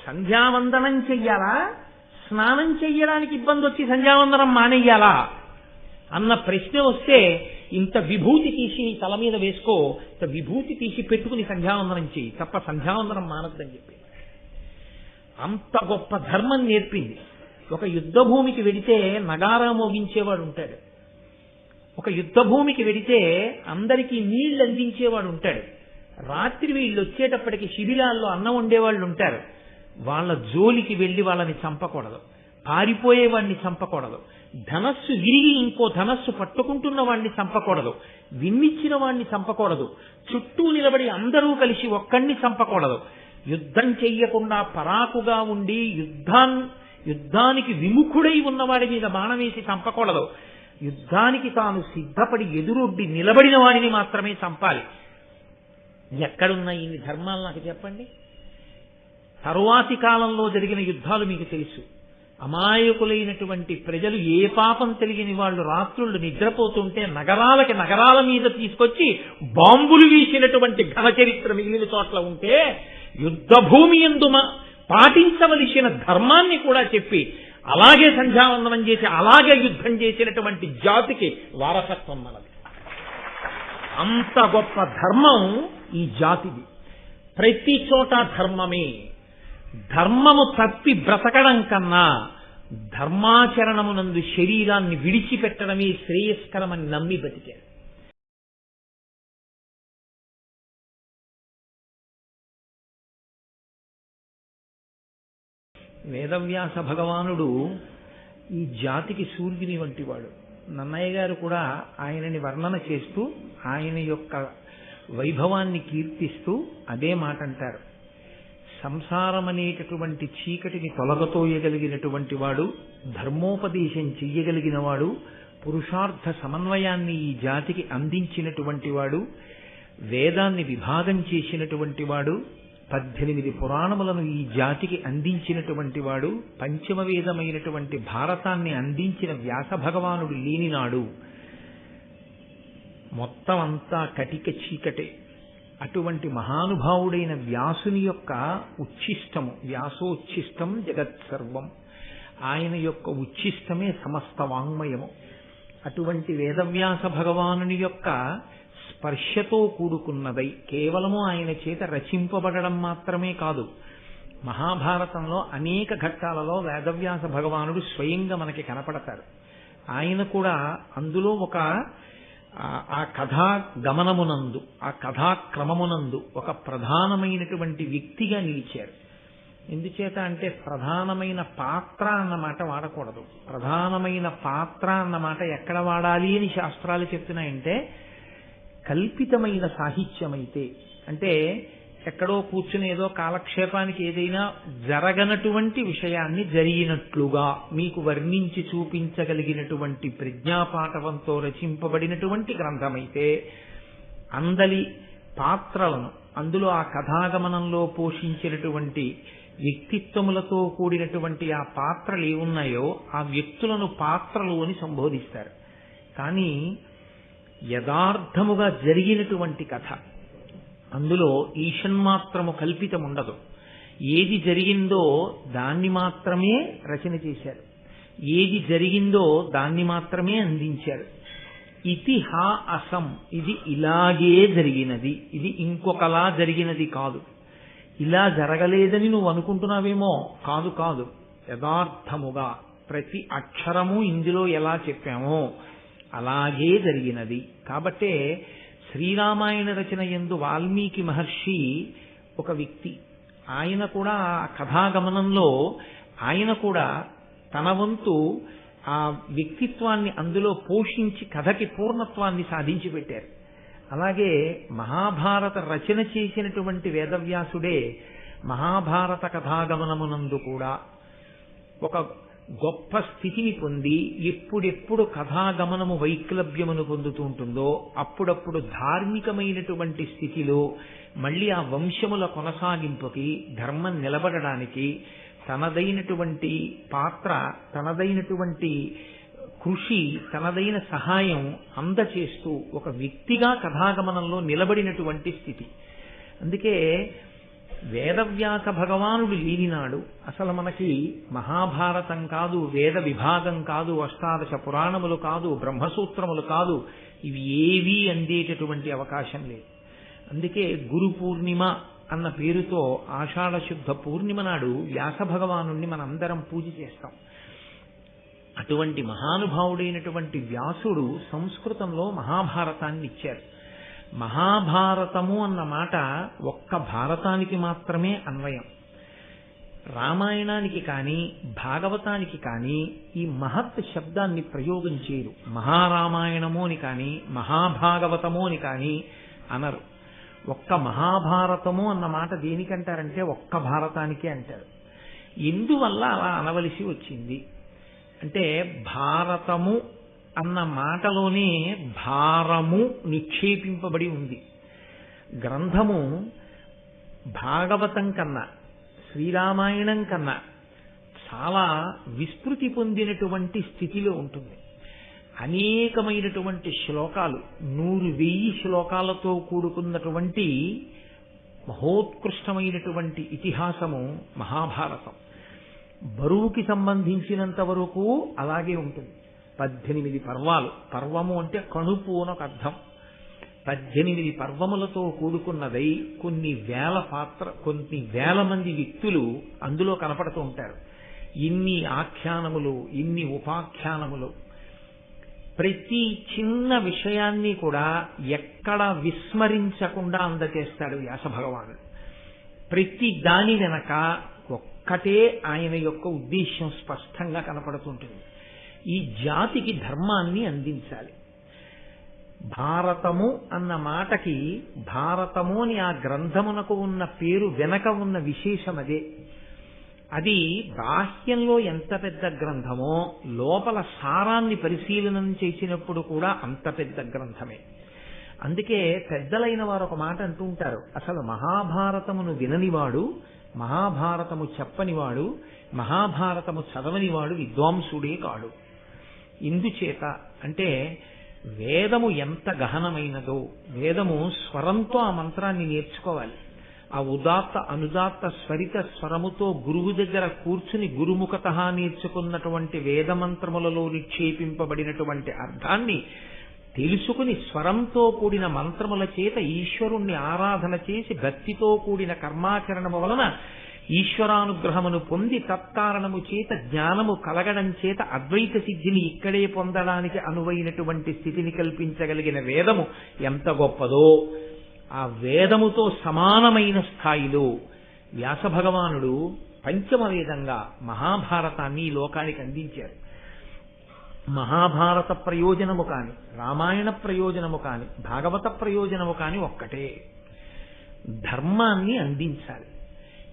సంధ్యావందనం చెయ్యాలా, స్నానం చెయ్యడానికి ఇబ్బంది వచ్చి సంధ్యావందనం మానేయాలా అన్న ప్రశ్న వస్తే ఇంత విభూతి తీసి తల మీద వేసుకో, ఇంత విభూతి తీసి పెట్టుకుని సంధ్యావందనం చెయ్యి తప్ప సంధ్యావందనం మానద్దని చెప్పి అంత గొప్ప ధర్మం నేర్పింది. ఒక యుద్ధ భూమికి వెడితే నగారా మోగించేవాడు ఉంటాడు, ఒక యుద్ధ భూమికి వెడితే అందరికీ నీళ్లు అందించేవాడు ఉంటాడు, రాత్రి వీళ్ళు వచ్చేటప్పటికి శిబిరాల్లో అన్నం వండేవాళ్ళు ఉంటారు. వాళ్ళ జోలికి వెళ్లి వాళ్ళని చంపకూడదు, పారిపోయేవాడిని చంపకూడదు, ధనస్సు విరిగి ఇంకో ధనస్సు పట్టుకుంటున్న వాడిని చంపకూడదు, విమ్మిచ్చిన వాడిని చంపకూడదు, చుట్టూ నిలబడి అందరూ కలిసి ఒక్కడిని చంపకూడదు, యుద్ధం చెయ్యకుండా పరాకుగా ఉండి యుద్ధానికి విముఖుడై ఉన్నవాడి మీద బాణం వేసి చంపకూడదు, యుద్ధానికి తాను సిద్ధపడి ఎదురొడ్డి నిలబడిన వాడిని మాత్రమే చంపాలి. ఎక్కడున్నాయి ఇన్ని ధర్మాలు నాకు చెప్పండి. తరువాతి కాలంలో జరిగిన యుద్ధాలు మీకు తెలుసు. అమాయకులైనటువంటి ప్రజలు ఏ పాపం తెలియని వాళ్ళు రాత్రుళ్ళు నిద్రపోతుంటే నగరాల మీద తీసుకొచ్చి బాంబులు వీసినటువంటి ఘన చరిత్ర మిగిలిన చోట్ల ఉంటే యుద్ధ భూమి యందు పాటించవలసిన ధర్మాన్ని కూడా చెప్పి అలాగే సంధ్యావందనం చేసి అలాగే యుద్ధం చేసినటువంటి జాతికి వారసత్వం మనది. అంత గొప్ప ధర్మం ఈ జాతిది. ప్రతి చోట ధర్మమే. ధర్మము తప్పి బ్రతకడం కన్నా ధర్మాచరణమునందు శరీరాన్ని విడిచిపెట్టడమే శ్రేయస్కరమని నమ్మి బతికారు. వేదవ్యాస భగవానుడు ఈ జాతికి సూర్యుని వంటివాడు. నన్నయ్య గారు కూడా ఆయనని వర్ణన చేస్తూ ఆయన యొక్క వైభవాన్ని కీర్తిస్తూ అదే మాట అంటారు. సంసారం అనేటటువంటి చీకటిని తొలగతోయగలిగినటువంటి వాడు, ధర్మోపదేశం చెయ్యగలిగిన వాడు, పురుషార్థ సమన్వయాన్ని ఈ జాతికి అందించినటువంటి వాడు, వేదాన్ని విభాగం చేసినటువంటి వాడు, 18 పురాణములను ఈ జాతికి అందించినటువంటి వాడు, పంచమ వేదమైనటువంటి భారతాన్ని అందించిన వ్యాస భగవానుడు లేనినాడు మొత్తం అంతా కటిక చీకటే. అటువంటి మహానుభావుడైన వ్యాసుని యొక్క ఉచ్ఛిష్టము, వ్యాసోచ్ఛిష్టం జగత్సర్వం, ఆయన యొక్క ఉచ్ఛిష్టమే సమస్త వాంగ్మయము. అటువంటి వేదవ్యాస భగవానుని యొక్క స్పర్శతో కూడుకున్నదై కేవలము ఆయన చేత రచింపబడడం మాత్రమే కాదు, మహాభారతంలో అనేక ఘట్టాలలో వేదవ్యాస భగవానుడు స్వయంగా మనకి కనపడతారు. ఆయన కూడా అందులో ఒక ఆ కథా గమనమునందు, ఆ కథాక్రమమునందు ఒక ప్రధానమైనటువంటి వ్యక్తిగా నిలిచారు. ఎందుచేత అంటే ప్రధానమైన పాత్ర అన్నమాట వాడకూడదు. ప్రధానమైన పాత్ర అన్నమాట ఎక్కడ వాడాలి అని శాస్త్రాలు చెప్తున్నాయంటే కల్పితమైన సాహిత్యమైతే, అంటే ఎక్కడో కూర్చుని ఏదో కాలక్షేపానికి ఏదైనా జరగనటువంటి విషయాన్ని జరిగినట్లుగా మీకు వర్ణించి చూపించగలిగినటువంటి ప్రజ్ఞాపాఠవంతో రచింపబడినటువంటి గ్రంథమైతే అందలి పాత్రలను, అందులో ఆ కథాగమనంలో పోషించినటువంటి వ్యక్తిత్వములతో కూడినటువంటి ఆ పాత్రలు ఏమున్నాయో ఆ వ్యక్తులను పాత్రలు అని సంబోధిస్తారు. కానీ యథార్థముగా జరిగినటువంటి కథ, అందులో ఈషన్మాత్రము కల్పితం ఉండదు. ఏది జరిగిందో దాన్ని మాత్రమే రచన చేశారు, ఏది జరిగిందో దాన్ని మాత్రమే అందించారు. ఇతిహా అసం, ఇది ఇలాగే జరిగినది, ఇది ఇంకొకలా జరిగినది కాదు. ఇలా జరగలేదని నువ్వు అనుకుంటున్నావేమో, కాదు కాదు, యథార్థముగా ప్రతి అక్షరము ఇందులో ఎలా చెప్పామో అలాగే జరిగినది. కాబట్టే శ్రీరామాయణ రచన యందు వాల్మీకి మహర్షి ఒక వ్యక్తి. ఆయన కూడా ఆ కథాగమనంలో ఆయన కూడా తన వంతు ఆ వ్యక్తిత్వాన్ని అందులో పోషించి కథకి పూర్ణత్వాన్ని సాధించి పెట్టారు. అలాగే మహాభారత రచన చేసినటువంటి వేదవ్యాసుడే మహాభారత కథాగమనమునందు కూడా ఒక గొప్ప స్థితిని పొంది ఎప్పుడెప్పుడు కథాగమనము వైక్లభ్యమును పొందుతూ ఉంటుందో అప్పుడప్పుడు ధార్మికమైనటువంటి స్థితిలో మళ్ళీ ఆ వంశముల కొనసాగింపుకి, ధర్మం నిలబడడానికి తనదైనటువంటి పాత్ర, తనదైనటువంటి కృషి, తనదైన సహాయం అందచేస్తూ ఒక వ్యక్తిగా కథాగమనంలో నిలబడినటువంటి స్థితి. అందుకే వేదవ్యాస భగవానుడు లేనినాడు అసలు మనకి మహాభారతం కాదు, వేద విభాగం కాదు, అష్టాదశ పురాణములు కాదు, బ్రహ్మసూత్రములు కాదు, ఇవి ఏవీ అందేటటువంటి అవకాశం లేదు. అందుకే గురు పూర్ణిమ అన్న పేరుతో ఆషాఢ శుద్ధ పూర్ణిమ నాడు వ్యాస భగవానుణ్ణి మనందరం పూజ చేస్తాం. అటువంటి మహానుభావుడైనటువంటి వ్యాసుడు సంస్కృతంలో మహాభారతాన్ని ఇచ్చారు. మహాభారతము అన్న మాట ఒక్క భారతానికి మాత్రమే అన్వయం. రామాయణానికి కానీ భాగవతానికి కానీ ఈ మహత్ శబ్దాన్ని ప్రయోగం చేయరు. మహారామాయణము అని కానీ మహాభాగవతము అని కానీ అనరు. ఒక్క మహాభారతము అన్న మాట దేనికంటారంటే ఒక్క భారతానికే అంటారు. ఎందువల్ల అలా అనవలసి వచ్చింది అంటే భారతము అన్న మాటలోనే భారము నిక్షేపింపబడి ఉంది. గ్రంథము భాగవతం కన్నా శ్రీరామాయణం కన్నా చాలా విస్తృతి పొందినటువంటి స్థితిలో ఉంటుంది. అనేకమైనటువంటి శ్లోకాలు 100,000 శ్లోకాలతో కూడుకున్నటువంటి మహోత్కృష్టమైనటువంటి ఇతిహాసము మహాభారతం. బరువుకి సంబంధించినంత వరకు అలాగే ఉంటుంది. 18 పర్వాలు. పర్వము అంటే కణుపు అని ఒక అర్థం. 18 పర్వములతో కూడుకున్నదై కొన్ని వేల మంది వ్యక్తులు అందులో కనపడుతూ ఉంటారు. ఇన్ని ఆఖ్యానములు, ఇన్ని ఉపాఖ్యానములు, ప్రతి చిన్న విషయాన్ని కూడా ఎక్కడ విస్మరించకుండా అందజేస్తాడు వ్యాస భగవానుడు. ప్రతి దాని వెనక ఒక్కటే ఆయన యొక్క ఉద్దేశ్యం స్పష్టంగా కనపడుతుంటుంది. ఈ జాతికి ధర్మాన్ని అందించాలి. భారతము అన్న మాటకి భారతము అని ఆ గ్రంథమునకు ఉన్న పేరు వెనక ఉన్న విశేషం అదే. అది బాహ్యంలో ఎంత పెద్ద గ్రంథమో లోపల సారాన్ని పరిశీలనం చేసినప్పుడు కూడా అంత పెద్ద గ్రంథమే. అందుకే పెద్దలైన వారు ఒక మాట అంటూ ఉంటారు, అసలు మహాభారతమును విననివాడు, మహాభారతము చెప్పనివాడు, మహాభారతము చదవనివాడు విద్వాంసుడే కాడు. ఇందుచేత అంటే వేదము ఎంత గహనమైనదో, వేదము స్వరంతో ఆ మంత్రాన్ని నేర్చుకోవాలి. ఆ ఉదాత్త అనుదాత్త స్వరిత స్వరముతో గురువు దగ్గర కూర్చుని గురుముఖత నేర్చుకున్నటువంటి వేదమంత్రములలో నిక్షేపింపబడినటువంటి అర్థాన్ని తెలుసుకుని స్వరంతో కూడిన మంత్రముల చేత ఈశ్వరుణ్ణి ఆరాధన చేసి భక్తితో కూడిన కర్మాచరణము వలన ఈశ్వరానుగ్రహమును పొంది తత్కారణము చేత జ్ఞానము కలగడం చేత అద్వైత సిద్ధిని ఇక్కడే పొందడానికి అనువైనటువంటి స్థితిని కల్పించగలిగిన వేదము ఎంత గొప్పదో, ఆ వేదముతో సమానమైన స్థాయిలో వ్యాస భగవానుడు పంచమ వేదంగా మహాభారతాన్ని ఈ లోకానికి అందించారు. మహాభారత ప్రయోజనము కాని, రామాయణ ప్రయోజనము కాని, భాగవత ప్రయోజనము కాని ఒక్కటే, ధర్మాన్ని అందించాలి.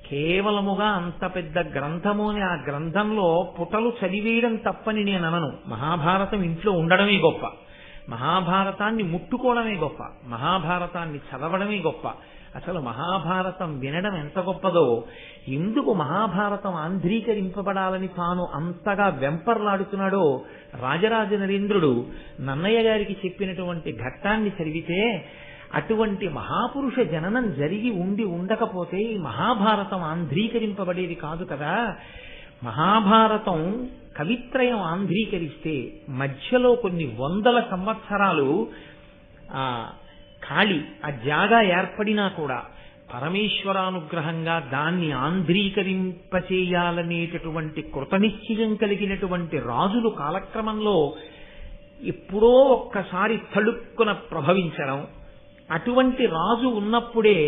కేవలముగా అంత పెద్ద గ్రంథము అని ఆ గ్రంథంలో పుటలు చదివేయడం తప్పని నేను అనను. మహాభారతం ఇంట్లో ఉండడమే గొప్ప, మహాభారతాన్ని ముట్టుకోవడమే గొప్ప, మహాభారతాన్ని చదవడమే గొప్ప. అసలు మహాభారతం వినడం ఎంత గొప్పదో, ఎందుకు మహాభారతం ఆంధ్రీకరింపబడాలని తాను అంతగా వెంపర్లాడుతున్నాడో రాజరాజ నరేంద్రుడు నన్నయ్య గారికి చెప్పినటువంటి ఘట్టాన్ని చదివితే, అటువంటి మహాపురుష జననం జరిగి ఉండి ఉండకపోతే ఈ మహాభారతం ఆంధ్రీకరింపబడేది కాదు కదా. మహాభారతం కవిత్రయం ఆంధ్రీకరిస్తే మధ్యలో కొన్ని 100 సంవత్సరాలు ఖాళీ ఆ జాగా ఏర్పడినా కూడా పరమేశ్వరానుగ్రహంగా దాన్ని ఆంధ్రీకరింపచేయాలనేటటువంటి కృతనిశ్చయం కలిగినటువంటి రాజులు కాలక్రమంలో ఎప్పుడో ఒక్కసారి తళుక్కున ప్రభవించడం, అటువంటి రాజు ఉన్నప్పుడే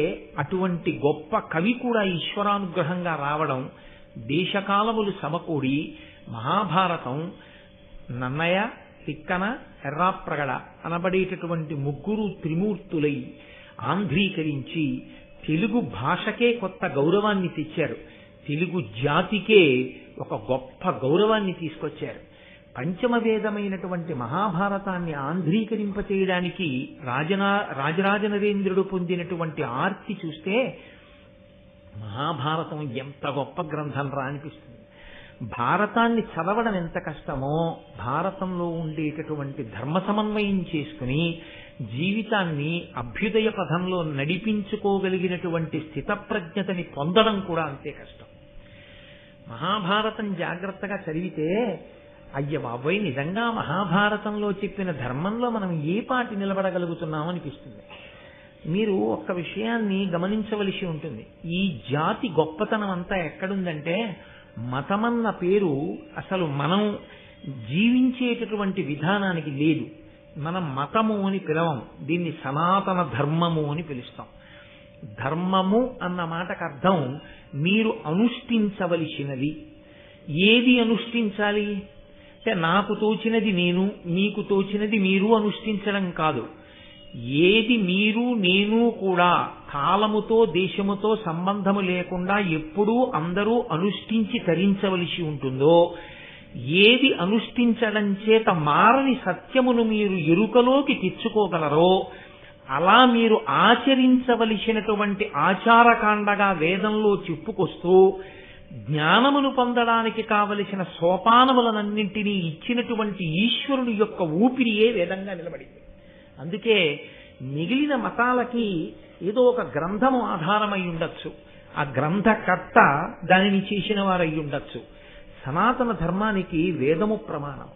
అటువంటి గొప్ప కవి కూడా ఈశ్వరానుగ్రహంగా రావడం, దేశకాలములు సమకూడి మహాభారతం నన్నయ, తిక్కన, ఎర్రాప్రగడ అనబడేటటువంటి 3 త్రిమూర్తులై ఆంధ్రీకరించి తెలుగు భాషకే కొత్త గౌరవాన్ని తెచ్చారు. తెలుగు జాతికే ఒక గొప్ప గౌరవాన్ని తీసుకొచ్చారు. పంచమ వేదమైనటువంటి మహాభారతాన్ని ఆంధ్రీకరింపచేయడానికి రాజరాజ నరేంద్రుడు పొందినటువంటి ఆర్తి చూస్తే మహాభారతం ఎంత గొప్ప గ్రంథం రా అనిపిస్తుంది. భారతాన్ని చదవడం ఎంత కష్టమో భారతంలో ఉండేటటువంటి ధర్మ సమన్వయం చేసుకుని జీవితాన్ని అభ్యుదయ పథంలో నడిపించుకోగలిగినటువంటి స్థితప్రజ్ఞతని పొందడం కూడా అంతే కష్టం. మహాభారతం జాగ్రత్తగా చదివితే అయ్య బాబోయ్, నిజంగా మహాభారతంలో చెప్పిన ధర్మంలో మనం ఏ పాటి నిలబడగలుగుతున్నాం అనిపిస్తుంది. మీరు ఒక్క విషయాన్ని గమనించవలసి ఉంటుంది. ఈ జాతి గొప్పతనం అంతా ఎక్కడుందంటే, మతమన్న పేరు అసలు మనం జీవించేటటువంటి విధానానికి లేదు. మనం మతము అని పిలవం, దీన్ని సనాతన ధర్మము అని పిలుస్తాం. ధర్మము అన్న మాటకు అర్థం మీరు అనుష్ఠించవలసినది. ఏది అనుష్ఠించాలి అంటే, నాకు తోచినది నేను, మీకు తోచినది మీరు అనుష్ఠించడం కాదు. ఏది మీరు నేను కూడా కాలముతో దేశముతో సంబంధము లేకుండా ఎప్పుడూ అందరూ అనుష్ఠించి తరించవలసి ఉంటుందో, ఏది అనుష్ఠించడం చేత మారని సత్యమును మీరు ఎరుకలోకి తెచ్చుకోగలరో అలా మీరు ఆచరించవలసినటువంటి ఆచారకాండగా వేదంలో చెప్పుకొస్తూ జ్ఞానమును పొందడానికి కావలసిన సోపానములనన్నింటినీ ఇచ్చినటువంటి ఈశ్వరుని యొక్క ఊపిరియే వేదంగా నిలబడింది. అందుకే మిగిలిన మతాలకి ఏదో ఒక గ్రంథము ఆధారమై ఉండొచ్చు, ఆ గ్రంథకర్త దానిని చేసిన వారై ఉండొచ్చు. సనాతన ధర్మానికి వేదము ప్రమాణం.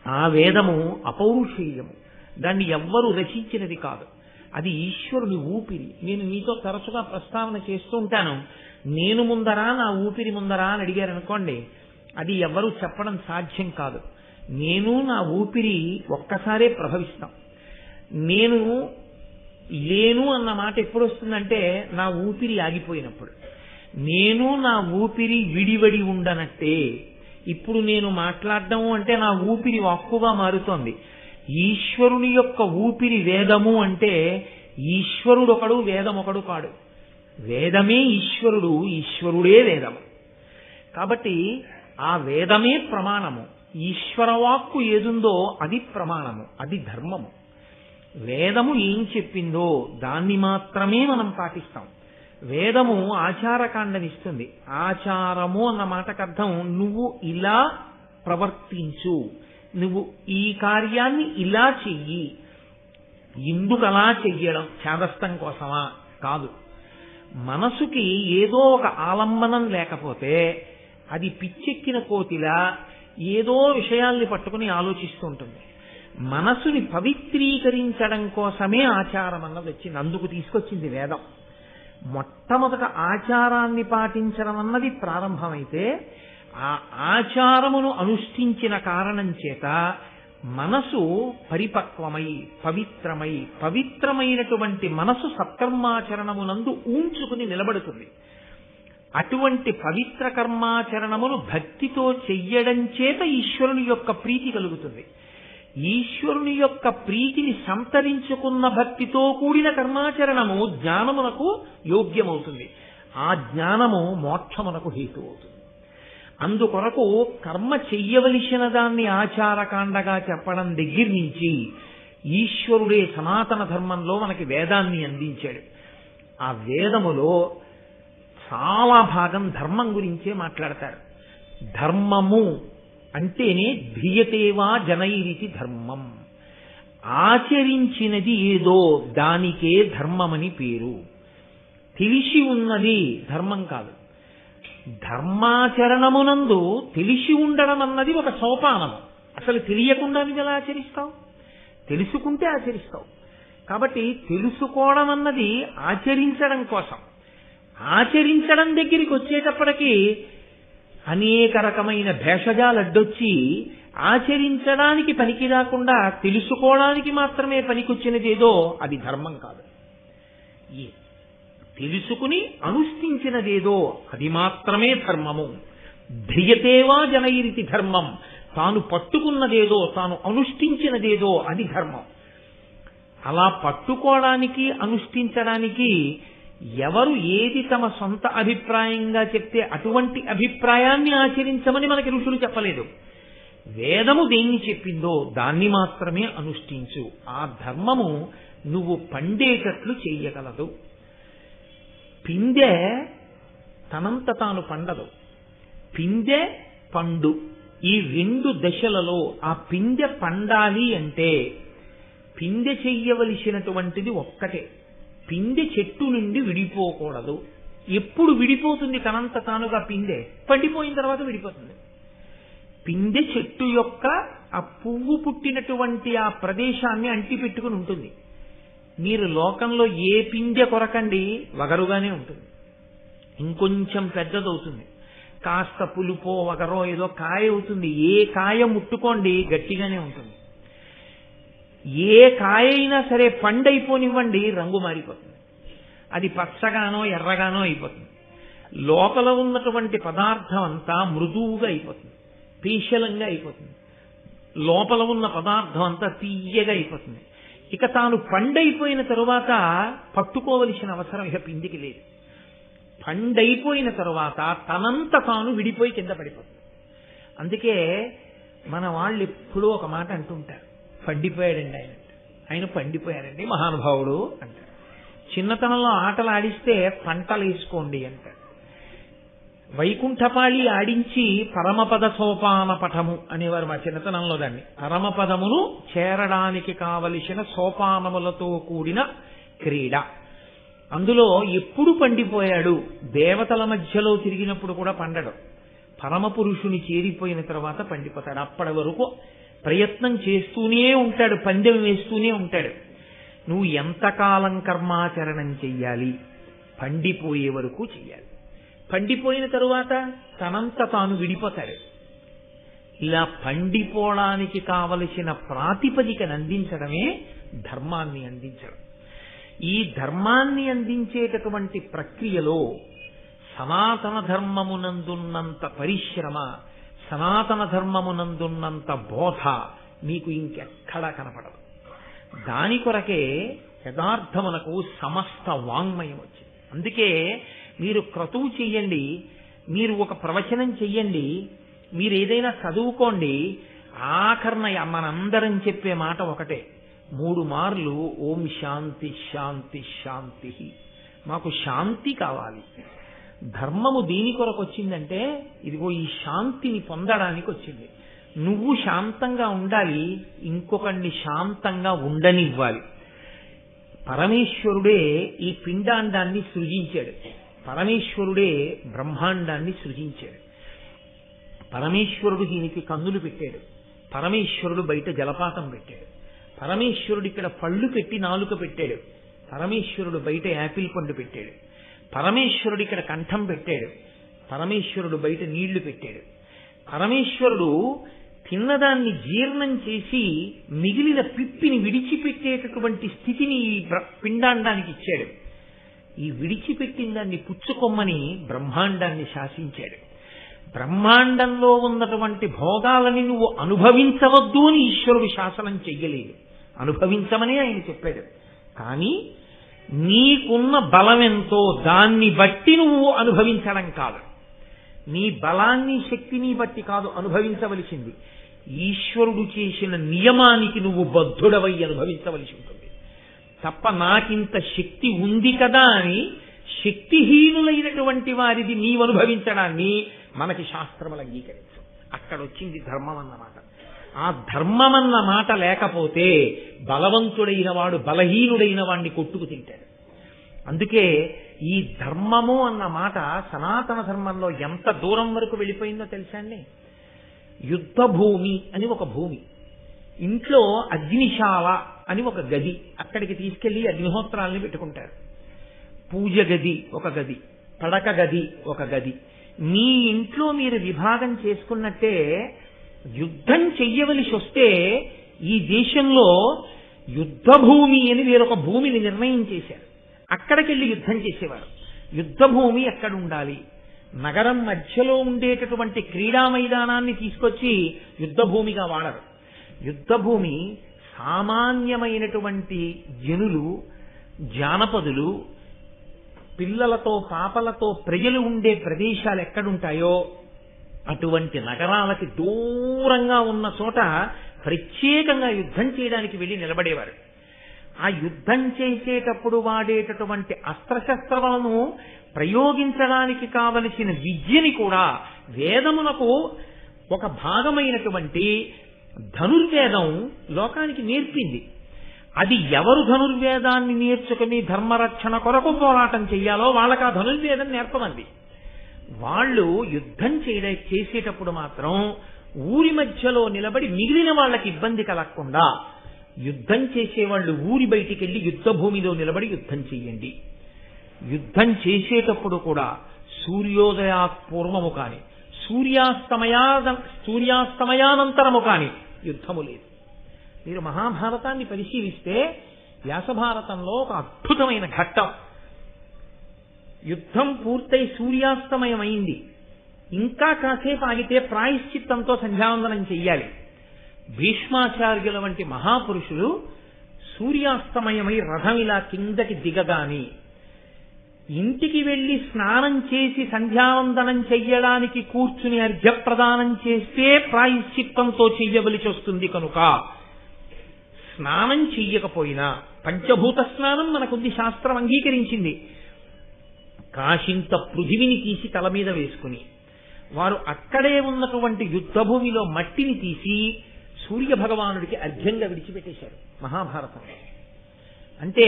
ఆ వేదము అపౌరుషేయము, దాన్ని ఎవ్వరూ రచించినది కాదు. అది ఈశ్వరుని ఊపిరి. నేను మీతో తరచుగా ప్రస్తావన చేస్తూ ఉంటాను, నేను ముందరా నా ఊపిరి ముందరా అని అడిగారు అనుకోండి, అది ఎవరు చెప్పడం సాధ్యం కాదు. నేను నా ఊపిరి ఒక్కసారే ప్రభవిస్తాం. నేను లేను అన్న మాట ఎప్పుడు వస్తుందంటే, నా ఊపిరి ఆగిపోయినప్పుడు. నేను నా ఊపిరి విడివడి ఉండనట్టే. ఇప్పుడు నేను మాట్లాడడం అంటే నా ఊపిరి వాక్కుగా మారుతోంది. ఈశ్వరుని యొక్క ఊపిరి వేదము అంటే ఈశ్వరుడు ఒకడు, వేదం ఒకడు కాడు. వేదమే ఈశ్వరుడు, ఈశ్వరుడే వేదము. కాబట్టి ఆ వేదమే ప్రమాణము. ఈశ్వరవాక్కు ఏదుందో అది ప్రమాణము, అది ధర్మము. వేదము ఏం చెప్పిందో దాన్ని మాత్రమే మనం పాటిస్తాం. వేదము ఆచారకాండనిస్తుంది. ఆచారము అన్న మాటకు అర్థం నువ్వు ఇలా ప్రవర్తించు, నువ్వు ఈ కార్యాన్ని ఇలా చెయ్యి. ఎందుకు అలా చెయ్యడం? చేదస్తం కోసమా? కాదు. మనసుకి ఏదో ఒక ఆలంబనం లేకపోతే అది పిచ్చెక్కిన కోతిలా ఏదో విషయాల్ని పట్టుకుని ఆలోచిస్తూ ఉంటుంది. మనసుని పవిత్రీకరించడం కోసమే ఆచారం అన్నది వచ్చింది. అందుకు తీసుకొచ్చింది వేదం. మొట్టమొదట ఆచారాన్ని పాటించడం అన్నది ప్రారంభమైతే ఆ ఆచారమును అనుష్ఠించిన కారణం చేత మనసు పరిపక్వమై పవిత్రమై, పవిత్రమైనటువంటి మనసు సత్కర్మాచరణమునందు ఊంచుకుని నిలబడుతుంది. అటువంటి పవిత్ర కర్మాచరణమును భక్తితో చెయ్యడం చేత ఈశ్వరుని యొక్క ప్రీతి కలుగుతుంది. ఈశ్వరుని యొక్క ప్రీతిని సంతరించుకున్న భక్తితో కూడిన కర్మాచరణము జ్ఞానమునకు యోగ్యమవుతుంది. ఆ జ్ఞానము మోక్షమునకు హేతు అవుతుంది. అందుకొరకు కర్మ చెయ్యవలసిన దాన్ని ఆచారకాండగా చెప్పడం దగ్గర నుంచి ఈశ్వరుడే సనాతన ధర్మంలో మనకి వేదాన్ని అందించాడు. ఆ వేదములో చాలా భాగం ధర్మం గురించే మాట్లాడతారు. ధర్మము అంటేనే ధ్రియతేవా జనైరితి ధర్మం. ఆచరించినది ఏదో దానికే ధర్మమని పేరు. తెలిసి ఉన్నది ధర్మం కాదు. ధర్మాచరణమునందు తెలిసి ఉండడం అన్నది ఒక సోపానము. అసలు తెలియకుండా నువ్వు ఎలా ఆచరిస్తావు? తెలుసుకుంటే ఆచరిస్తావు. కాబట్టి తెలుసుకోవడం అన్నది ఆచరించడం కోసం. ఆచరించడం దగ్గరికి వచ్చేటప్పటికీ అనేక రకమైన భేషజాలు అడ్డొచ్చి ఆచరించడానికి పనికి రాకుండా తెలుసుకోవడానికి మాత్రమే పనికొచ్చినదేదో అది ధర్మం కాదు. తెలుసుకుని అనుష్ఠించినదేదో అది మాత్రమే ధర్మము. ధ్రియతేవా జనైరితి ధర్మం. తాను పట్టుకున్నదేదో, తాను అనుష్ఠించినదేదో అది ధర్మం. అలా పట్టుకోవడానికి అనుష్ఠించడానికి ఎవరు ఏది తమ సొంత అభిప్రాయంగా చెప్తే అటువంటి అభిప్రాయాన్ని ఆచరించమని మనకి ఋషులు చెప్పలేదు. వేదము దేన్ని చెప్పిందో దాన్ని మాత్రమే అనుష్ఠించు. ఆ ధర్మము నువ్వు పండేటట్లు చెయ్యగలదు. పిందె తనంత తాను పండదు. పిందె పండు ఈ రెండు దశలలో ఆ పిందె పండాలి అంటే పిందె చెయ్యవలసినటువంటిది ఒక్కటే, పిందె చెట్టు నుండి విడిపోకూడదు. ఎప్పుడు విడిపోతుంది తనంత తానుగా పిందె? పండిపోయిన తర్వాత విడిపోతుంది. పిందె చెట్టు యొక్క ఆ పువ్వు పుట్టినటువంటి ఆ ప్రదేశాన్ని అంటిపెట్టుకుని ఉంటుంది. మీరు లోకంలో ఏ పిందె కొరకండి వగరుగానే ఉంటుంది, ఇంకొంచెం పెద్దదవుతుంది, కాస్త పులుపో వగరో ఏదో కాయ అవుతుంది. ఏ కాయ ముట్టుకోండి గట్టిగానే ఉంటుంది. ఏ కాయ అయినా సరే పండైపోనివ్వండి రంగు మారిపోతుంది, అది పచ్చగానో ఎర్రగానో అయిపోతుంది. లోపల ఉన్నటువంటి పదార్థం అంతా మృదువుగా అయిపోతుంది, పీశలంగా అయిపోతుంది. లోపల ఉన్న పదార్థం అంతా తీయగా అయిపోతుంది. ఇక తాను పండైపోయిన తరువాత పట్టుకోవలసిన అవసరం ఇక పిండికి లేదు. పండైపోయిన తరువాత తనంత తాను విడిపోయి కింద పడిపోతుంది. అందుకే మన వాళ్ళు ఎప్పుడూ ఒక మాట అంటుంటారు, పండిపోయాడండి ఆయన, ఆయన పండిపోయారండి మహానుభావుడు అంటారు. చిన్నతనంలో ఆటలు ఆడిస్తే పంటలు వేసుకోండి అంటారు. వైకుంఠపాళి ఆడించి పరమపద సోపాన పటము అనేవారు మా చిన్నతనంలో. దాన్ని పరమపదమును చేరడానికి కావలసిన సోపానములతో కూడిన క్రీడ. అందులో ఎప్పుడు పండిపోయాడు? దేవతల మధ్యలో తిరిగినప్పుడు కూడా పండడు. పరమపురుషుని చేరిపోయిన తర్వాత పండిపోతాడు. అప్పటి వరకు ప్రయత్నం చేస్తూనే ఉంటాడు, పందెం వేస్తూనే ఉంటాడు. నువ్వు ఎంతకాలం కర్మాచరణం చెయ్యాలి? పండిపోయే వరకు చెయ్యాలి. పండిపోయిన తరువాత తనంత తాను విడిపోతాడు. ఇలా పండిపోవడానికి కావలసిన ప్రాతిపదికను అందించడమే ధర్మాన్ని అందించడం. ఈ ధర్మాన్ని అందించేటటువంటి ప్రక్రియలో సనాతన ధర్మమునందున్నంత పరిశ్రమ, సనాతన ధర్మమునందున్నంత బోధ మీకు ఇంకెక్కడా కనపడదు. దాని కొరకే యథార్థమునకు సమస్త వాంగ్మయం వచ్చింది. అందుకే మీరు క్రతువు చెయ్యండి, మీరు ఒక ప్రవచనం చెయ్యండి, మీరు ఏదైనా చదువుకోండి, ఆఖరణ మనందరం చెప్పే మాట ఒకటే, 3 మార్లు ఓం శాంతి శాంతి శాంతి. మాకు శాంతి కావాలి. ధర్మము దేని కొరకు వచ్చిందంటే ఇదిగో ఈ శాంతిని పొందడానికి వచ్చింది. నువ్వు శాంతంగా ఉండాలి, ఇంకొకరిని శాంతంగా ఉండనివ్వాలి. పరమేశ్వరుడే ఈ పిండాండాన్ని సృజించాడు, పరమేశ్వరుడే బ్రహ్మాండాన్ని సృజించాడు. పరమేశ్వరుడు దీనికి కన్నులు పెట్టాడు, పరమేశ్వరుడు బయట జలపాతం పెట్టాడు, పరమేశ్వరుడు ఇక్కడ పళ్ళు పెట్టి నాలుక పెట్టాడు, పరమేశ్వరుడు బయట యాపిల్ పండు పెట్టాడు, పరమేశ్వరుడు ఇక్కడ కంఠం పెట్టాడు, పరమేశ్వరుడు బయట నీళ్లు పెట్టాడు. పరమేశ్వరుడు తిన్నదాన్ని జీర్ణం చేసి మిగిలిన పిప్పిని విడిచిపెట్టేటటువంటి స్థితిని ఈ పిండాండానికి ఇచ్చాడు. ఈ విడిచిపెట్టిన దాన్ని పుచ్చుకొమ్మని బ్రహ్మాండాన్ని శాసించాడు. బ్రహ్మాండంలో ఉన్నటువంటి భోగాలని నువ్వు అనుభవించవద్దు అని ఈశ్వరుడు శాసనం చెయ్యలేదు, అనుభవించమని ఆయన చెప్పాడు. కానీ నీకున్న బలం ఎంతో దాన్ని బట్టి నువ్వు అనుభవించడం కాదు, నీ బలాన్ని శక్తిని బట్టి కాదు అనుభవించవలసింది, ఈశ్వరుడు చేసిన నియమానికి నువ్వు బద్ధుడవై అనుభవించవలసి ఉంటుంది తప్ప నాకింత శక్తి ఉంది కదా అని శక్తిహీనులైనటువంటి వారిది నీవు అనుభవించడాన్ని మనకి శాస్త్రములు అంగీకరించు. అక్కడ వచ్చింది ధర్మం అన్నమాట. ఆ ధర్మం అన్న మాట లేకపోతే బలవంతుడైన వాడు బలహీనుడైన వాడిని కొట్టుకు తింటాడు. అందుకే ఈ ధర్మము అన్న మాట సనాతన ధర్మంలో ఎంత దూరం వరకు వెళ్ళిపోయిందో తెలుసా అండి? యుద్ధ భూమి అని ఒక భూమి, ఇంట్లో అగ్నిశాల అని ఒక గది, అక్కడికి తీసుకెళ్లి అగ్నిహోత్రాలని పెట్టుకుంటారు. పూజ గది ఒక గది, పడక గది ఒక గది. మీ ఇంట్లో మీరు విభాగం చేసుకున్నట్టే యుద్ధం చెయ్యవలసి వస్తే ఈ దేశంలో యుద్ధ భూమి అని వేరొక భూమిని నిర్ణయం చేశారు. అక్కడికెళ్ళి యుద్ధం చేసేవారు. యుద్ధ భూమి ఎక్కడ ఉండాలి? నగరం మధ్యలో ఉండేటటువంటి క్రీడా మైదానాన్ని తీసుకొచ్చి యుద్ధ భూమిగా వాడరు. యుద్ధ భూమి సామాన్యమైనటువంటి జనులు, జానపదులు, పిల్లలతో పాపలతో ప్రజలు ఉండే ప్రదేశాలు ఎక్కడుంటాయో అటువంటి నగరాలకి దూరంగా ఉన్న చోట ప్రత్యేకంగా యుద్ధం చేయడానికి వెళ్ళి నిలబడేవారు. ఆ యుద్ధం చేసేటప్పుడు వాడేటటువంటి అస్త్రశస్త్రాలను ప్రయోగించడానికి కావలసిన విద్యని కూడా వేదమునకు ఒక భాగమైనటువంటి ధనుర్వేదం లోకానికి నేర్పింది. అది ఎవరు ధనుర్వేదాన్ని నేర్చుకుని ధర్మరక్షణ కొరకు పోరాటం చెయ్యాలో వాళ్ళకి ఆ ధనుర్వేదం నేర్పమంది. వాళ్ళు యుద్ధం చేసేటప్పుడు మాత్రం ఊరి మధ్యలో నిలబడి మిగిలిన వాళ్ళకి ఇబ్బంది కలగకుండా యుద్ధం చేసేవాళ్ళు ఊరి బయటికి వెళ్ళి యుద్ధ భూమిలో నిలబడి యుద్ధం చెయ్యండి. యుద్ధం చేసేటప్పుడు కూడా సూర్యోదయాత్పూర్వము కాని సూర్యాస్తమయానంతరము కాని యుద్ధము లేదు. మీరు మహాభారతాన్ని పరిశీలిస్తే వ్యాసభారతంలో ఒక అద్భుతమైన ఘట్టం. యుద్ధం పూర్తయి సూర్యాస్తమయమైంది, ఇంకా కాసేపు ఆగితే ప్రాయశ్చిత్తంతో సంధ్యావందనం చెయ్యాలి. భీష్మాచార్యుల వంటి మహాపురుషులు సూర్యాస్తమయమై రథం ఇలా కిందకి దిగగాని ఇంటికి వెళ్లి స్నానం చేసి సంధ్యావందనం చెయ్యడానికి కూర్చుని అర్ఘ్యప్రదానం చేస్తే ప్రాయశ్చిత్తంతో చెయ్యవలసి వస్తుంది. కనుక స్నానం చెయ్యకపోయినా పంచభూత స్నానం మనకుంది, శాస్త్రం అంగీకరించింది. కాశింత పృథివిని తీసి తల మీద వేసుకుని వారు అక్కడే ఉన్నటువంటి యుద్ధభూమిలో మట్టిని తీసి సూర్య భగవానుడికి అర్ఘ్యంగా విడిచిపెట్టేశారు మహాభారతంలో. అంటే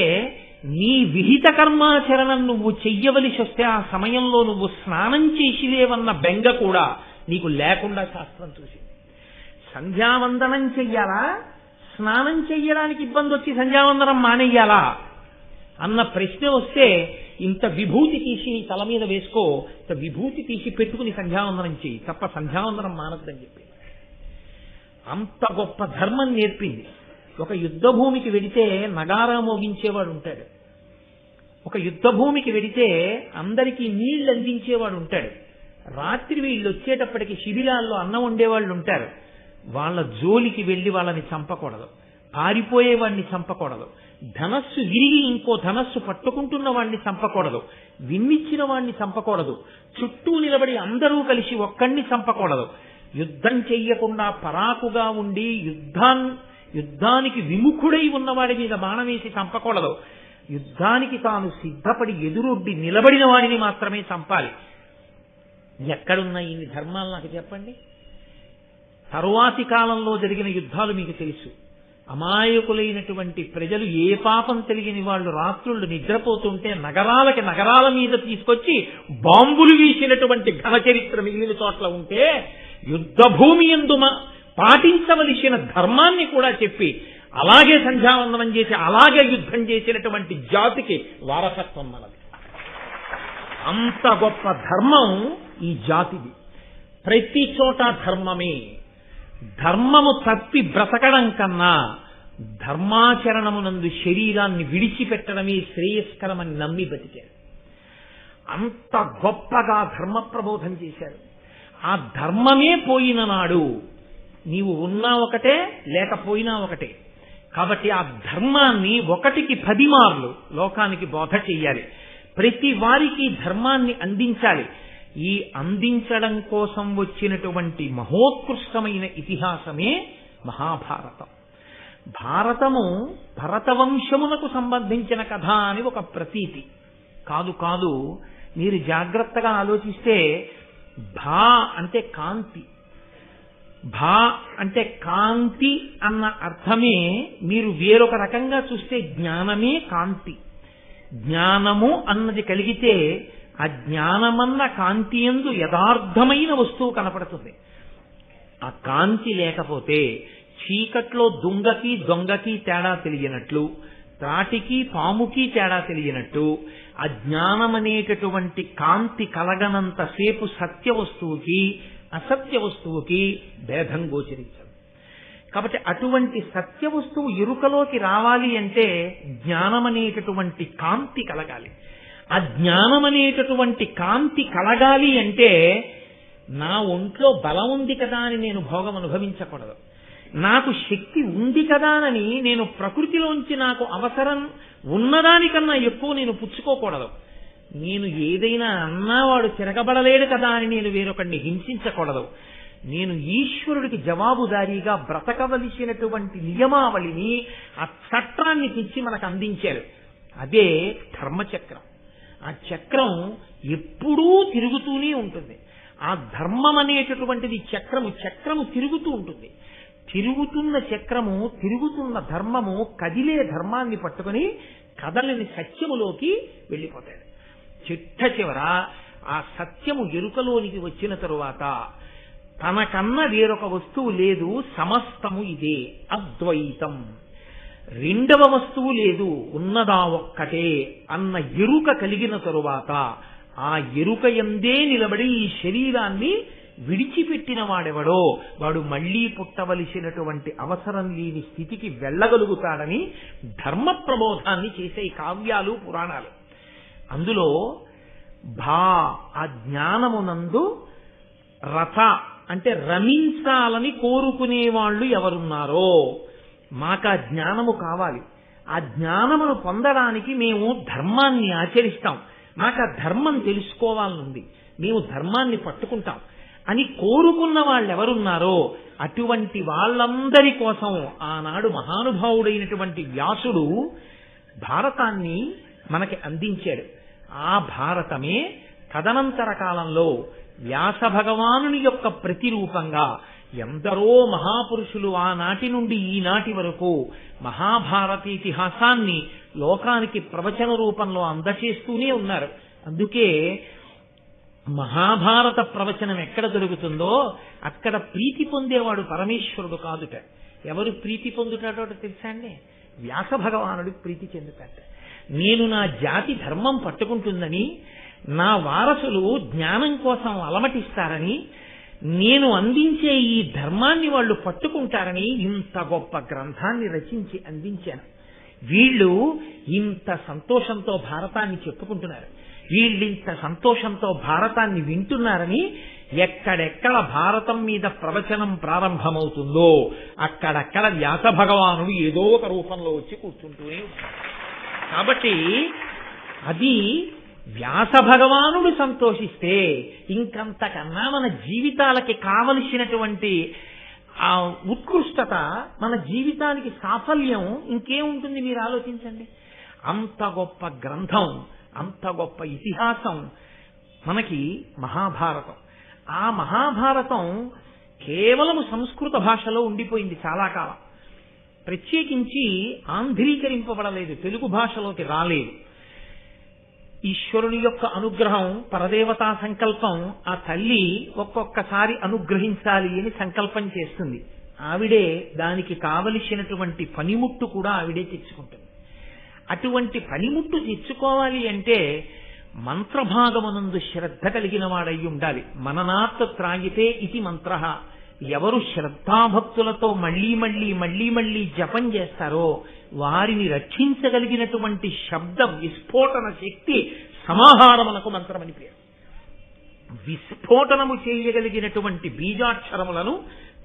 నీ విహిత కర్మాచరణం నువ్వు చెయ్యవలసి వస్తే ఆ సమయంలో నువ్వు స్నానం చేసిలేవన్న బెంగ కూడా నీకు లేకుండా శాస్త్రం చూసింది. సంధ్యావందనం చెయ్యాలా, స్నానం చెయ్యడానికి ఇబ్బంది వచ్చి సంధ్యావందనం మానేయాలా అన్న ప్రశ్న వస్తే ఇంత విభూతి తీసి నీ తల మీద వేసుకో, ఇంత విభూతి తీసి పెట్టుకుని సంధ్యావందనం చెయ్యి, తప్ప సంధ్యావందనం మానద్దని చెప్పి అంత గొప్ప ధర్మం నేర్పింది. ఒక యుద్ధ భూమికి వెడితే నగారా మోగించేవాడు ఉంటాడు, ఒక యుద్ధ భూమికి వెడితే అందరికీ నీళ్లు అందించేవాడు ఉంటాడు, రాత్రి వీళ్ళు వచ్చేటప్పటికి శిబిరాల్లో అన్నం వండేవాళ్ళు ఉంటారు. వాళ్ళ జోలికి వెళ్లి వాళ్ళని చంపకూడదు, పారిపోయేవాడిని చంపకూడదు, ధనస్సు విరిగి ఇంకో ధనస్సు పట్టుకుంటున్న వాడిని చంపకూడదు, విమ్మిచ్చిన వాడిని చంపకూడదు, చుట్టూ నిలబడి అందరూ కలిసి ఒక్కడిని చంపకూడదు, యుద్ధం చెయ్యకుండా పరాకుగా ఉండి యుద్ధానికి విముఖుడై ఉన్నవాడి మీద బాణం వేసి చంపకూడదు, యుద్ధానికి తాను సిద్ధపడి ఎదురొడ్డి నిలబడిన వాడిని మాత్రమే చంపాలి. ఎక్కడున్నాయి ఇన్ని ధర్మాలు నాకు చెప్పండి. తరువాతి కాలంలో జరిగిన యుద్ధాలు మీకు తెలుసు. అమాయకులైనటువంటి ప్రజలు, ఏ పాపం తెలియని వాళ్ళు రాత్రుళ్ళు నిద్రపోతుంటే నగరాల మీద తీసుకొచ్చి బాంబులు వీసినటువంటి ఘన చరిత్ర మిగిలిన చోట్ల ఉంటే యుద్ధ భూమి యందు పాటించవలసిన ధర్మాన్ని కూడా చెప్పి అలాగే సంధ్యావందనం చేసి అలాగే యుద్ధం చేసినటువంటి జాతికి వారసత్వం మనది. అంత గొప్ప ధర్మం ఈ జాతిది. ప్రతి చోట ధర్మమే. ధర్మము తప్పి బ్రతకడం కన్నా ధర్మాచరణమునందు శరీరాన్ని విడిచిపెట్టడమే శ్రేయస్కరమని నమ్మి బతికారు. అంత గొప్పగా ధర్మ ప్రబోధం చేశారు. ఆ ధర్మమే పోయిన నాడు నీవు ఉన్నా ఒకటే, లేకపోయినా ఒకటే. కాబట్టి ఆ ధర్మాన్ని 1కి 10 మార్లు లోకానికి బోధ చెయ్యాలి. ప్రతి వారికి ధర్మాన్ని అందించాలి. ఈ అందించడం కోసం వచ్చినటువంటి మహోత్కృష్టమైన ఇతిహాసమే మహాభారతం. భారతము భరతవంశమునకు సంబంధించిన కథ అని ఒక ప్రతీతి కాదు. మీరు జాగ్రత్తగా ఆలోచిస్తే భా అంటే కాంతి, భా అంటే కాంతి అన్న అర్థమే మీరు వేరొక రకంగా చూస్తే జ్ఞానమే కాంతి. జ్ఞానము అన్నది కలిగితే ఆ జ్ఞానమన్న కాంతి యందు యథార్థమైన వస్తువు కనపడుతుంది. ఆ కాంతి లేకపోతే చీకట్లో దొంగకి తేడా తెలియనట్లు, త్రాటికి పాముకి తేడా తెలియనట్టు, ఆ జ్ఞానమనేటటువంటి కాంతి కలగనంతసేపు సత్య వస్తువుకి అసత్య వస్తువుకి భేదం గోచరించదు. కాబట్టి అటువంటి సత్య వస్తువు ఎరుకలోకి రావాలి అంటే జ్ఞానమనేటటువంటి కాంతి కలగాలి. ఆ జ్ఞానమనేటటువంటి కాంతి కలగాలి అంటే నా ఒంట్లో బలం ఉంది కదా అని నేను భోగం అనుభవించకూడదు. నాకు శక్తి ఉంది కదా అని నేను ప్రకృతిలోంచి నాకు అవసరం ఉన్నదానికన్నా ఎక్కువ నేను పుచ్చుకోకూడదు. నేను ఏదైనా అన్నా వాడు తిరగబడలేడు కదా అని నేను వేరొకడిని హింసించకూడదు. నేను ఈశ్వరుడికి జవాబుదారీగా బ్రతకవలసినటువంటి నియమావళిని, ఆ చట్టాన్ని తెచ్చి మనకు అందించారు. అదే ధర్మచక్రం. ఆ చక్రం ఎప్పుడూ తిరుగుతూనే ఉంటుంది. ఆ ధర్మం అనేటటువంటిది చక్రము తిరుగుతూ ఉంటుంది. తిరుగుతున్న చక్రము, తిరుగుతున్న ధర్మము కదిలే ధర్మాన్ని పట్టుకుని కదలని సత్యములోకి వెళ్ళిపోతాడు. చిట్ట చివర ఆ సత్యము ఎరుకలోనికి వచ్చిన తరువాత తనకన్నా వేరొక వస్తువు లేదు, సమస్తము ఇదే, అద్వైతం, రెండవ వస్తువు లేదు, ఉన్నదా ఒక్కటే అన్న ఎరుక కలిగిన తరువాత ఆ ఎరుక యందే నిలబడి ఈ శరీరాన్ని విడిచిపెట్టిన వాడెవడో వాడు మళ్లీ పుట్టవలసినటువంటి అవసరం లేని స్థితికి వెళ్ళగలుగుతాడని ధర్మ ప్రబోధాన్ని చేసే కావ్యాలు, పురాణాలు. అందులో ఆ జ్ఞానమునందు రథ అంటే రమించాలని కోరుకునే వాళ్ళు ఎవరున్నారో మాకు ఆ జ్ఞానము కావాలి, ఆ జ్ఞానమును పొందడానికి మేము ధర్మాన్ని ఆచరిస్తాం, మాకు ఆ ధర్మం తెలుసుకోవాలనుంది, మేము ధర్మాన్ని పట్టుకుంటాం అని కోరుకున్న వాళ్ళు ఎవరున్నారో అటువంటి వాళ్ళందరి కోసం ఆనాడు మహానుభావుడైనటువంటి వ్యాసుడు భారతాన్ని మనకి అందించాడు. ఆ భారతమే తదనంతర కాలంలో వ్యాస భగవానుని యొక్క ప్రతిరూపంగా ఎందరో మహాపురుషులు ఆనాటి నుండి ఈనాటి వరకు మహాభారత ఇతిహాసాన్ని లోకానికి ప్రవచన రూపంలో అందచేస్తూనే ఉన్నారు. అందుకే మహాభారత ప్రవచనం ఎక్కడ దొరుకుతుందో అక్కడ ప్రీతి పొందేవాడు పరమేశ్వరుడు కాదుట. ఎవరు ప్రీతి పొందుతాడో తెలుసా అండి? వ్యాస భగవానుడు ప్రీతి చెందుతాట. నేను నా జాతి ధర్మం పట్టుకుంటుందని, నా వారసులు జ్ఞానం కోసం అలమటిస్తారని, నేను అందించే ఈ ధర్మాన్ని వాళ్ళు పట్టుకుంటారని ఇంత గొప్ప గ్రంథాన్ని రచించి అందించాను. వీళ్ళు ఇంత సంతోషంతో భారతాన్ని చెప్పుకుంటున్నారు, వీళ్ళింత సంతోషంతో భారతాన్ని వింటున్నారని ఎక్కడెక్కడ భారతం మీద ప్రవచనం ప్రారంభమవుతుందో అక్కడక్కడ వ్యాస భగవానుడు ఏదో ఒక రూపంలో వచ్చి కూర్చుంటూనే ఉంటాడు. కాబట్టి అది వ్యాస భగవానుడు సంతోషిస్తే ఇంకంతకన్నా మన జీవితాలకి కావలసినటువంటి ఆ ఉత్కృష్టత, మన జీవితానికి సాఫల్యం ఇంకేముంటుంది మీరు ఆలోచించండి. అంత గొప్ప గ్రంథం, అంత గొప్ప ఇతిహాసం మనకి మహాభారతం. ఆ మహాభారతం కేవలం సంస్కృత భాషలో ఉండిపోయింది చాలా కాలం, ప్రత్యేకించి ఆంధ్రీకరింపబడలేదు, తెలుగు భాషలోకి రాలేదు. ఈశ్వరుని యొక్క అనుగ్రహం, పరదేవతా సంకల్పం, ఆ తల్లి ఒక్కొక్కసారి అనుగ్రహించాలి అని సంకల్పం చేస్తుంది. ఆవిడే దానికి కావలసినటువంటి పనిముట్టు కూడా ఆవిడే తెచ్చుకుంటుంది. అటువంటి పనిముట్టు తెచ్చుకోవాలి అంటే మంత్రభాగమునందు శ్రద్ధ కలిగిన వాడై ఉండాలి. మననాత్ త్రాగితే ఇది మంత్ర. ఎవరు శ్రద్ధాభక్తులతో మళ్లీ మళ్లీ మళ్లీ మళ్లీ జపం చేస్తారో వారిని రక్షించగలిగినటువంటి శబ్ద విస్ఫోటన శక్తి సమాహారమునకు మంత్రమని పేరు. విస్ఫోటనము చేయగలిగినటువంటి బీజాక్షరములను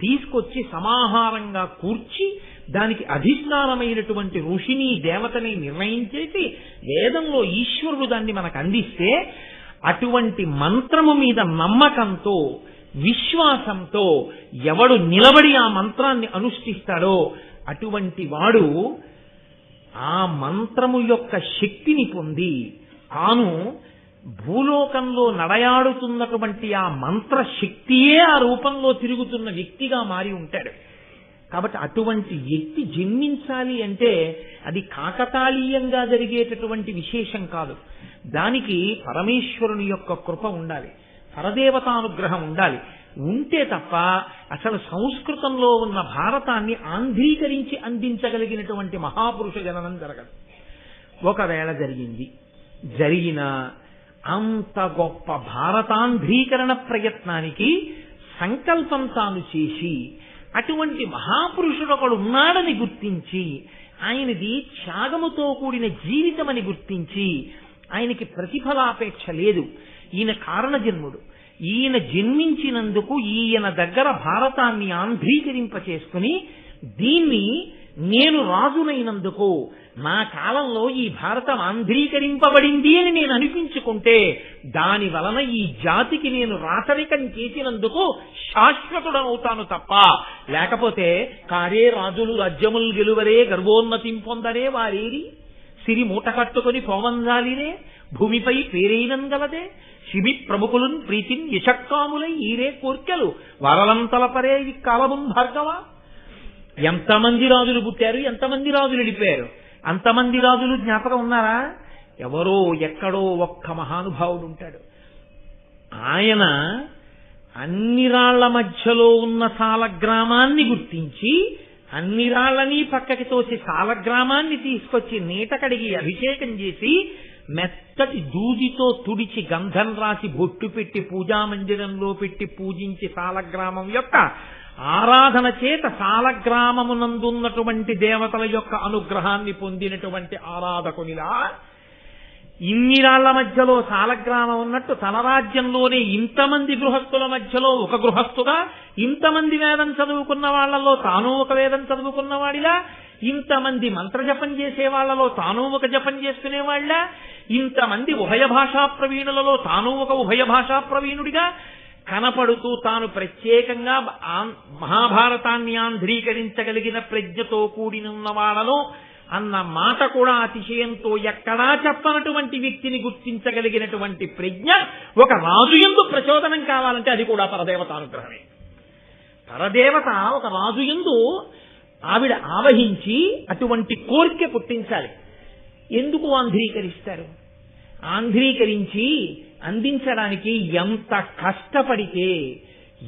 తీసుకొచ్చి సమాహారంగా కూర్చి దానికి అధిష్టానమైనటువంటి ఋషిని, దేవతని నిర్ణయించేసి వేదంలో ఈశ్వరుడు దాన్ని మనకు అందిస్తే అటువంటి మంత్రము మీద నమ్మకంతో, విశ్వాసంతో ఎవడు నిలబడి ఆ మంత్రాన్ని అనుష్ఠిస్తాడో అటువంటి వాడు ఆ మంత్రము యొక్క శక్తిని పొంది తాను భూలోకంలో నడయాడుతున్నటువంటి ఆ మంత్ర శక్తియే ఆ రూపంలో తిరుగుతున్న వ్యక్తిగా మారి ఉంటాడు. కాబట్టి అటువంటి వ్యక్తి జన్మించాలి అంటే అది కాకతాళీయంగా జరిగేటటువంటి విశేషం కాదు. దానికి పరమేశ్వరుని యొక్క కృప ఉండాలి, పరదేవతానుగ్రహం ఉండాలి. ఉంటే తప్ప అసలు సంస్కృతంలో ఉన్న భారతాన్ని ఆంధ్రీకరించి అందించగలిగినటువంటి మహాపురుష జననం జరగదు. ఒకవేళ జరిగిన అంత గొప్ప భారతాంధ్రీకరణ ప్రయత్నానికి సంకల్పం తాను చేసి అటువంటి మహాపురుషుడు ఒకడు ఉన్నాడని గుర్తించి, ఆయనది త్యాగముతో కూడిన జీవితం అని గుర్తించి, ఆయనకి ప్రతిఫలాపేక్ష లేదు, ఈయన కారణజన్ముడు, ఈయన జన్మించినందుకు ఈయన దగ్గర భారతాన్ని ఆంధ్రీకరింప చేసుకుని దీన్ని నేను రాజునైనందుకు నా కాలంలో ఈ భారతం ఆంధ్రీకరింపబడింది అని నేను అనిపించుకుంటే దాని వలన ఈ జాతికి నేను రాచరికం చేసినందుకు శాశ్వతుడనవుతాను తప్ప, లేకపోతే కారే రాజులు రాజ్యములు గెలువరే గర్వోన్నతిం పొందరే వారేరి సిరి మూట కట్టుకొని పోవంజాలినే భూమిపై పేరైనంగలదే శిబి ప్రముఖులున్ ప్రీతిన్ యశక్కాములై ఈరే కోర్కెలు వరలంతలపరే ఈ కాలముం భార్గవ. ఎంతమంది రాజులు పుట్టారు, ఎంతమంది రాజులు వెళ్ళిపోయారు, అంతమంది రాజులు జ్ఞాపకం ఉన్నారా? ఎవరో ఎక్కడో ఒక్క మహానుభావుడు ఉంటాడు. ఆయన అన్ని రాళ్ల మధ్యలో ఉన్న సాలగ్రామాన్ని గుర్తించి అన్ని రాళ్లని పక్కకి తోసి సాలగ్రామాన్ని తీసుకొచ్చి నీట కడిగి అభిషేకం చేసి మెత్తటి దూదితో తుడిచి గంధం రాసి బొట్టు పెట్టి పూజామందిరంలో పెట్టి పూజించి సాలగ్రామం యొక్క ఆరాధన చేత సాలగ్రామమునందున్నటువంటి దేవతల యొక్క అనుగ్రహాన్ని పొందినటువంటి ఆరాధకునిలా ఇన్ని రాళ్ల మధ్యలో సాలగ్రామం ఉన్నట్టు తన రాజ్యంలోనే ఇంతమంది గృహస్థుల మధ్యలో ఒక గృహస్థుగా, ఇంతమంది వేదం చదువుకున్న వాళ్లలో తాను ఒక వేదం చదువుకున్నవాడిలా, ఇంతమంది మంత్రజపం చేసే వాళ్లలో తాను ఒక జపం చేసుకునేవాళ్ల, ఇంతమంది ఉభయ భాషా ప్రవీణులలో తాను ఒక ఉభయ భాషా ప్రవీణుడిగా కనపడుతూ తాను ప్రత్యేకంగా మహాభారతాన్ని ఆంధ్రీకరించగలిగిన ప్రజ్ఞతో కూడినున్నవాడను అన్న మాట కూడా అతిశయంతో ఎక్కడా చెప్పనటువంటి వ్యక్తిని గుర్తించగలిగినటువంటి ప్రజ్ఞ ఒక రాజు యందు ప్రచోదనం కావాలంటే అది కూడా పరదేవతానుగ్రహమే. పరదేవత ఒక రాజు యందు ఆవిడ ఆవహించి అటువంటి కోరిక పుట్టించాలి. ఎందుకు ఆంధ్రీకరిస్తారు? ఆంధ్రీకరించి అందించడానికి ఎంత కష్టపడితే,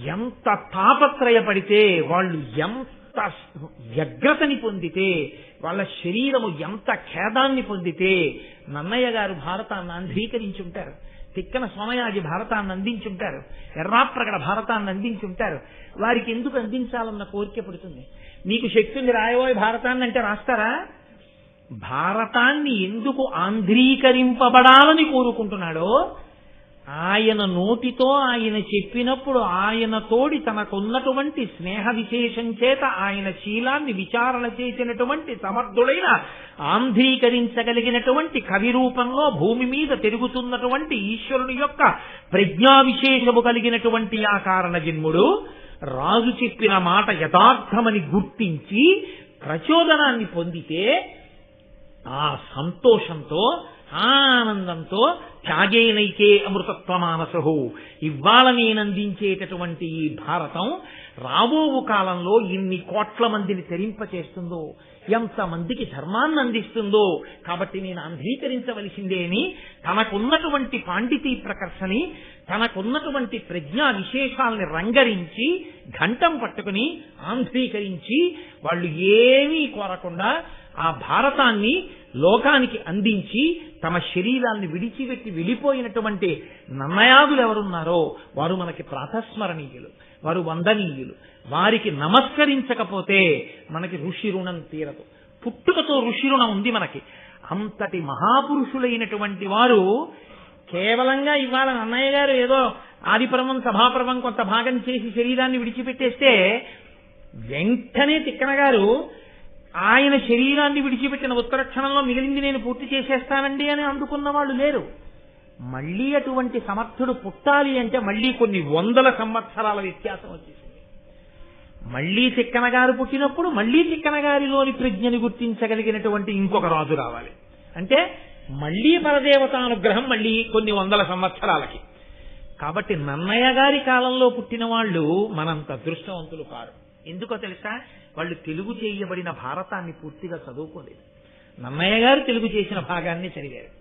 ఎంత తాపత్రయపడితే, వాళ్ళు ఎంత వ్యగ్రతని పొందితే, వాళ్ళ శరీరము ఎంత ఖేదాన్ని పొందితే నన్నయ్య గారు భారతాన్ని ఆంధ్రీకరించుంటారు, తిక్కన సోమయాజి భారతాన్ని అందించుంటారు, ఎర్రాప్రగడ భారతాన్ని అందించుంటారు. వారికి ఎందుకు అందించాలన్న కోరిక పుడుతుంది. మీకు శక్తి ఉంది రాయబోయే భారతాన్ని అంటే రాస్తారా? భారతాన్ని ఎందుకు ఆంధ్రీకరింపబడాలని కోరుకుంటున్నాడో ఆయన నోటితో ఆయన చెప్పినప్పుడు ఆయన తోడి తనకున్నటువంటి స్నేహ విశేషం చేత ఆయన శీలాన్ని విచారణ చేసినటువంటి సమర్థుడైన ఆంధ్రీకరించగలిగినటువంటి కవి రూపంలో భూమి మీద తిరుగుతున్నటువంటి ఈశ్వరుని యొక్క ప్రజ్ఞా విశేషము కలిగినటువంటి ఆ కారణ జన్ముడు రాజు చెప్పిన మాట యథార్థమని గుర్తించి ప్రచోదనాన్ని పొందితే ఆ సంతోషంతో ఆనందంతో త్యాగేనైకే అమృతత్వమానసహు ఇవాళ నేనందించేటటువంటి ఈ భారతం రాబో కాలంలో ఇన్ని కోట్ల మందిని తెరింపచేస్తుందో, ఎంతమందికి ధర్మాన్ని అందిస్తుందో, కాబట్టి నేను ఆంధ్రీకరించవలసిందే అని తనకున్నటువంటి పాండితీ ప్రకర్షని, తనకున్నటువంటి ప్రజ్ఞా విశేషాలని రంగరించి ఘంటం పట్టుకుని ఆంధ్రీకరించి వాళ్ళు ఏమీ కోరకుండా ఆ భారతాన్ని లోకానికి అందించి తమ శరీరాన్ని విడిచిపెట్టి వెళ్ళిపోయినటువంటి నన్నయాదులు ఎవరున్నారో వారు మనకి ప్రాతస్మరణీయులు, వారు వందనీయులు. వారికి నమస్కరించకపోతే మనకి ఋషి రుణం తీరదు. పుట్టుకతో ఋషి రుణం ఉంది మనకి. అంతటి మహాపురుషులైనటువంటి వారు కేవలంగా ఇవాళ నన్నయ్య గారు ఏదో ఆదిపర్వం సభాపర్వం కొంత భాగం చేసి శరీరాన్ని విడిచిపెట్టేస్తే వెంటనే తిక్కన గారు ఆయన శరీరాన్ని విడిచిపెట్టిన ఉత్తర క్షణంలో మిగిలింది నేను పూర్తి చేసేస్తానండి అని అందుకున్న వాళ్ళు లేరు. మళ్లీ అటువంటి సమర్థుడు పుట్టాలి అంటే మళ్లీ కొన్ని వందల సంవత్సరాల వ్యత్యాసం వచ్చేసింది. మళ్లీ తిక్కన గారు పుట్టినప్పుడు మళ్లీ తిక్కన గారిలోని ప్రజ్ఞని గుర్తించగలిగినటువంటి ఇంకొక రాజు రావాలి. అంటే మళ్లీ పరదేవతానుగ్రహం మళ్లీ కొన్ని వందల సంవత్సరాలకి. కాబట్టి నన్నయ్య గారి కాలంలో పుట్టిన వాళ్ళు మనంత అదృష్టవంతులు కారు. ఎందుకో తెలుసా? వాళ్ళు తెలుగు చేయబడిన భారతాన్ని పూర్తిగా చదువుకోలేదు. నన్నయ్య గారు తెలుగు చేసిన భాగాన్ని చదివారు.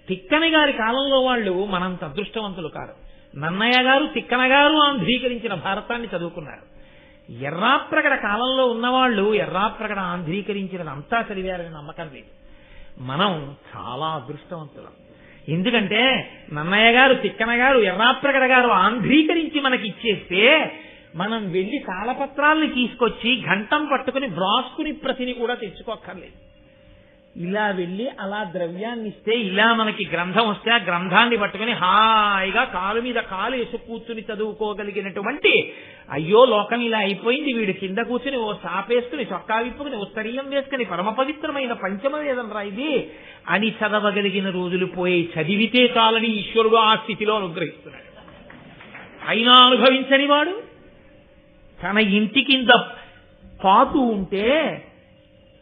తిక్కన గారి కాలంలో వాళ్ళు మనంత అదృష్టవంతులు కారు. నన్నయ్య గారు తిక్కన గారు ఆంధ్రీకరించిన భారతాన్ని చదువుకున్నారు. ఎర్రాప్రగడ కాలంలో ఉన్నవాళ్ళు ఎర్రాప్రగడ ఆంధ్రీకరించినది అంతా చదివారని నమ్మకం లేదు. మనం చాలా అదృష్టవంతులం. ఎందుకంటే నన్నయ్య గారు తిక్కన గారు ఎర్రాప్రగడ గారు ఆంధ్రీకరించి మనకి ఇచ్చేస్తే మనం వెళ్లి తాళపత్రాల్ని తీసుకొచ్చి ఘంటం పట్టుకుని వ్రాసుకుని ప్రతిని కూడా తెచ్చుకోక్కర్లేదు. ఇలా వెళ్లి అలా ద్రవ్యాన్ని ఇస్తే ఇలా మనకి గ్రంథం వస్తే ఆ గ్రంథాన్ని పట్టుకుని హాయిగా కాలు మీద కాలు వేసి కూర్చుని చదువుకోగలిగినటువంటి, అయ్యో లోకం ఇలా అయిపోయింది, వీడు కింద కూర్చుని ఓ సాపేసుకుని చొక్కా విప్పుకుని ఉత్తరీయం వేసుకుని పరమ పవిత్రమైన పంచమవేదం రా ఇది అని చదవగలిగిన రోజులు పోయి చదివితే చాలని ఈశ్వరుడు ఆ స్థితిలో అనుగ్రహిస్తున్నాడు. అయినా అనుభవించని వాడు తన ఇంటి కింద పాతు ఉంటే,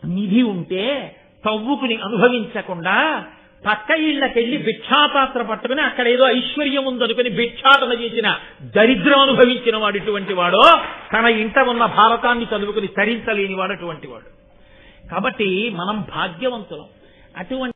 నిధి ఉంటే, తవ్వుకుని అనుభవించకుండా పక్క ఇళ్లకెళ్లి భిక్షాపాత్ర పట్టుకుని అక్కడ ఏదో ఐశ్వర్యం ఉందనుకుని భిక్షాటన చేసిన దరిద్రం అనుభవించిన వాడు ఇటువంటి వాడో, తన ఇంట ఉన్న భారతాన్ని చదువుకుని తరించలేని వాడు అటువంటి వాడు. కాబట్టి మనం భాగ్యవంతులం. అటువంటి